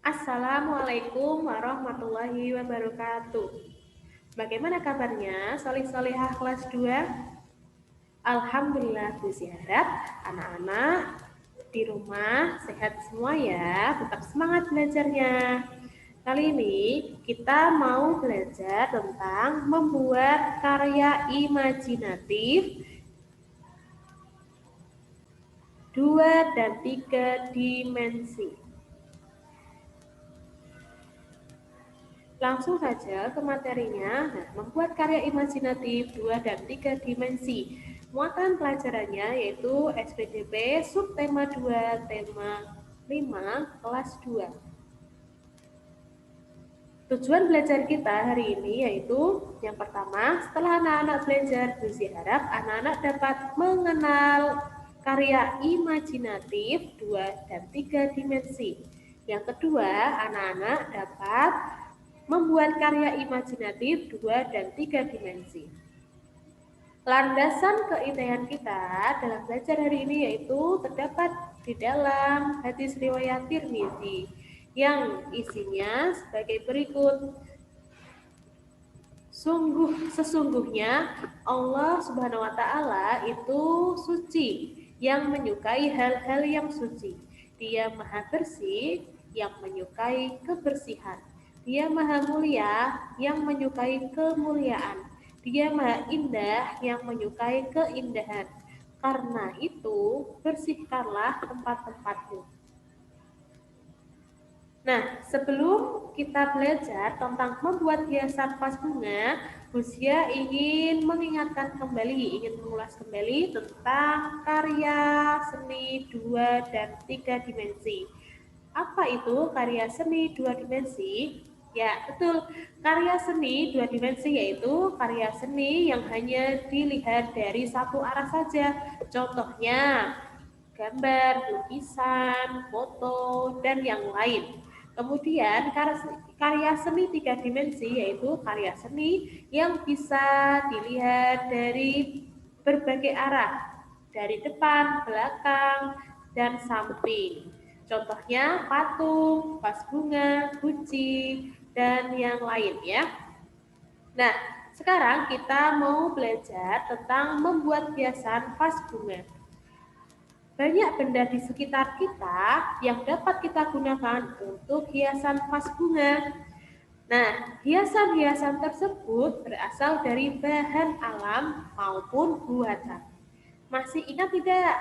Assalamualaikum warahmatullahi wabarakatuh. Bagaimana kabarnya solih-solihah kelas 2? Alhamdulillah Puji harap anak-anak di rumah sehat semua ya, tetap semangat belajarnya. Kali ini kita mau belajar tentang membuat karya imajinatif 2 dan 3 dimensi. Langsung saja ke materinya. Nah, membuat karya imajinatif 2 dan 3 dimensi. Muatan pelajarannya yaitu SPDP subtema 2 tema 5 kelas 2. Tujuan belajar kita hari ini yaitu yang pertama, setelah anak-anak belajar, Buzi harap anak-anak dapat mengenal karya imajinatif 2 dan 3 dimensi. Yang kedua, anak-anak dapat membuat karya imajinatif 2 dan 3 dimensi. Landasan keindahan kita dalam belajar hari ini yaitu terdapat di dalam hadis riwayat Tirmizi yang isinya sebagai berikut. Sesungguhnya Allah Subhanahu wa taala itu suci, yang menyukai hal-hal yang suci. Dia Maha Bersih, yang menyukai kebersihan. Dia Maha Mulia, yang menyukai kemuliaan. Dia Maha Indah, yang menyukai keindahan. Karena itu, bersihkanlah tempat-tempatmu. Nah, sebelum kita belajar tentang membuat hiasan vas bunga, Busia ingin mengingatkan kembali, ingin mengulas kembali tentang karya seni 2 dan 3 dimensi. Apa itu karya seni 2 dimensi? Ya, betul. Karya seni 2 dimensi yaitu karya seni yang hanya dilihat dari satu arah saja. Contohnya, gambar, lukisan, foto, dan yang lain. Kemudian karya seni 3 dimensi yaitu karya seni yang bisa dilihat dari berbagai arah, dari depan, belakang, dan samping. Contohnya patung, vas bunga, guci, dan yang lain ya. Nah, sekarang kita mau belajar tentang membuat hiasan vas bunga. Banyak benda di sekitar kita yang dapat kita gunakan untuk hiasan vas bunga. Nah, hiasan-hiasan tersebut berasal dari bahan alam maupun buatan. Masih ingat tidak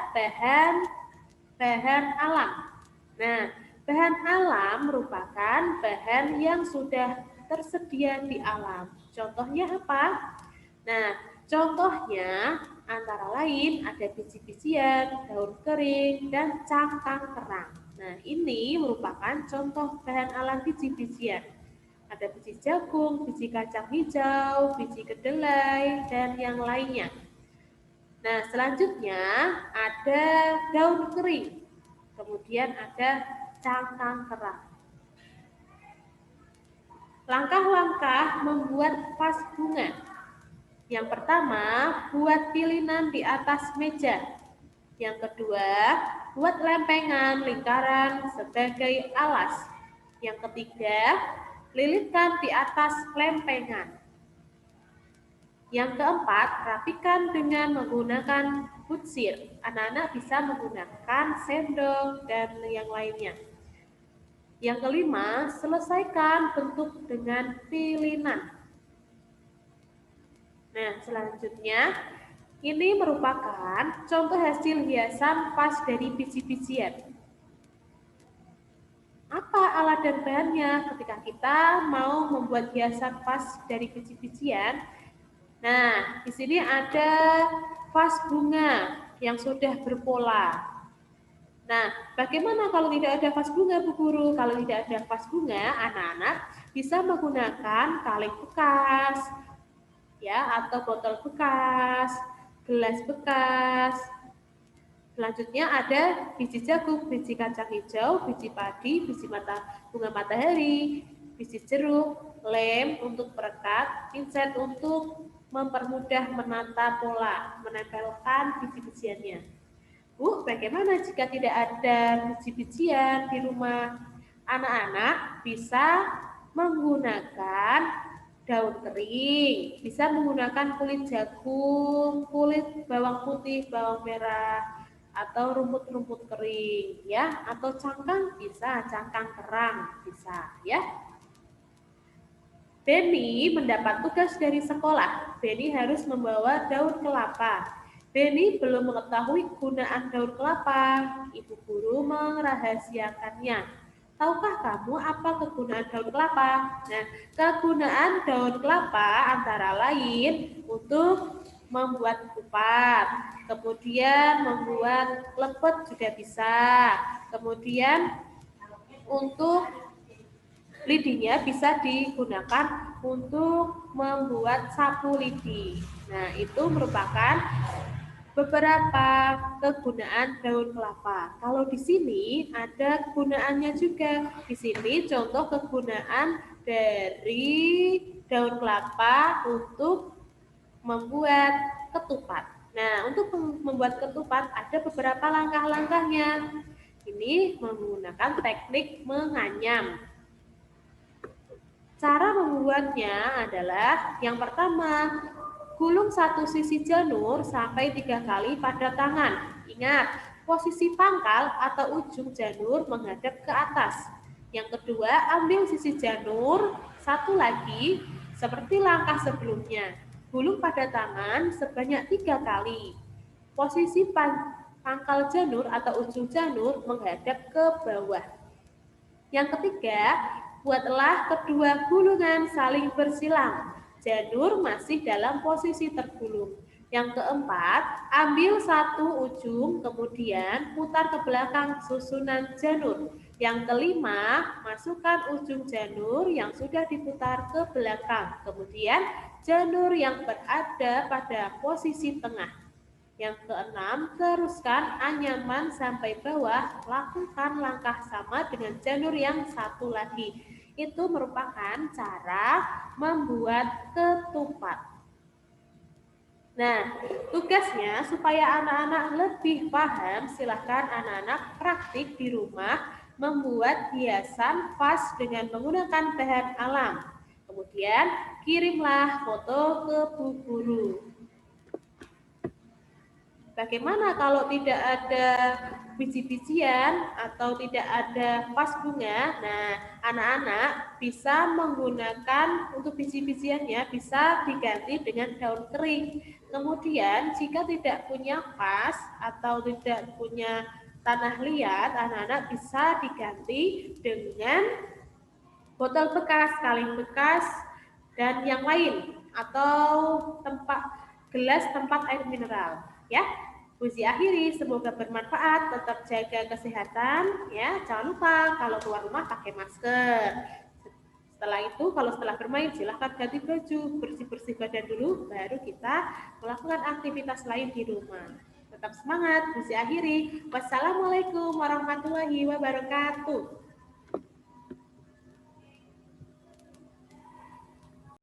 bahan alam? Nah, bahan alam merupakan bahan yang sudah tersedia di alam. Contohnya apa? Nah, contohnya antara lain ada biji-bijian, daun kering, dan cangkang kerang. Nah, ini merupakan contoh bahan alam biji-bijian. Ada biji jagung, biji kacang hijau, biji kedelai, dan yang lainnya. Nah, selanjutnya ada daun kering. Kemudian ada cangkang kerang. Langkah-langkah membuat vas bunga. Yang pertama, buat pilinan di atas meja. Yang kedua, buat lempengan lingkaran sebagai alas. Yang ketiga, lilitkan di atas lempengan. Yang keempat, rapikan dengan menggunakan butsir. Anak-anak bisa menggunakan sendok dan yang lainnya. Yang kelima, selesaikan bentuk dengan pilinan. Nah, selanjutnya, ini merupakan contoh hasil hiasan vas dari biji-bijian. Apa alat dan bahannya ketika kita mau membuat hiasan vas dari biji-bijian? Nah, di sini ada vas bunga yang sudah berpola. Nah, bagaimana kalau tidak ada vas bunga, Bu Guru? Kalau tidak ada vas bunga, anak-anak bisa menggunakan kaleng bekas, ya, atau botol bekas, gelas bekas. Selanjutnya ada biji jagung, biji kacang hijau, biji padi, biji bunga matahari, biji jeruk, lem untuk perekat, pinset untuk mempermudah menata pola, menempelkan biji-bijiannya. Bu, bagaimana jika tidak ada biji-bijian di rumah? Anak-anak bisa menggunakan daun kering, bisa menggunakan kulit jagung, kulit bawang putih, bawang merah, atau rumput-rumput kering, ya, atau cangkang bisa, cangkang kerang bisa, ya. Beni mendapat tugas dari sekolah. Beni harus membawa daun kelapa. Beni belum mengetahui gunaan daun kelapa. Ibu guru merahasiakannya. Tahukah kamu apa kegunaan daun kelapa? Nah, kegunaan daun kelapa antara lain untuk membuat kupat, kemudian membuat lepet juga bisa, kemudian untuk lidinya bisa digunakan untuk membuat sapu lidi. Nah, itu merupakan beberapa kegunaan daun kelapa. Kalau di sini ada kegunaannya juga. Di sini contoh kegunaan dari daun kelapa untuk membuat ketupat. Nah, untuk membuat ketupat ada beberapa langkah-langkahnya. Ini menggunakan teknik menganyam. Cara membuatnya adalah yang pertama, gulung satu sisi janur sampai 3 kali pada tangan. Ingat, posisi pangkal atau ujung janur menghadap ke atas. Yang kedua, ambil sisi janur satu lagi seperti langkah sebelumnya. Gulung pada tangan sebanyak 3 kali. Posisi pangkal janur atau ujung janur menghadap ke bawah. Yang ketiga, buatlah kedua gulungan saling bersilang. Janur masih dalam posisi tergulung. Yang keempat, ambil satu ujung, kemudian putar ke belakang susunan janur. Yang kelima, masukkan ujung janur yang sudah diputar ke belakang. Kemudian, janur yang berada pada posisi tengah. Yang keenam, teruskan anyaman sampai bawah, lakukan langkah sama dengan janur yang satu lagi. Itu merupakan cara membuat ketupat. Nah, tugasnya supaya anak-anak lebih paham, silahkan anak-anak praktik di rumah membuat hiasan vas dengan menggunakan bahan alam. Kemudian, kirimlah foto ke Bu Guru. Bagaimana kalau tidak ada biji-bijian atau tidak ada vas bunga? Nah, anak-anak bisa menggunakan untuk biji-bijiannya bisa diganti dengan daun kering. Kemudian, jika tidak punya vas atau tidak punya tanah liat, anak-anak bisa diganti dengan botol bekas, kaleng bekas, dan yang lain atau gelas tempat air mineral, ya. Puji akhiri, semoga bermanfaat, tetap jaga kesehatan, ya. Jangan lupa kalau keluar rumah pakai masker. Setelah itu, kalau setelah bermain, silahkan ganti baju, bersih-bersih badan dulu, baru kita melakukan aktivitas lain di rumah. Tetap semangat, puji akhiri. Wassalamualaikum warahmatullahi wabarakatuh.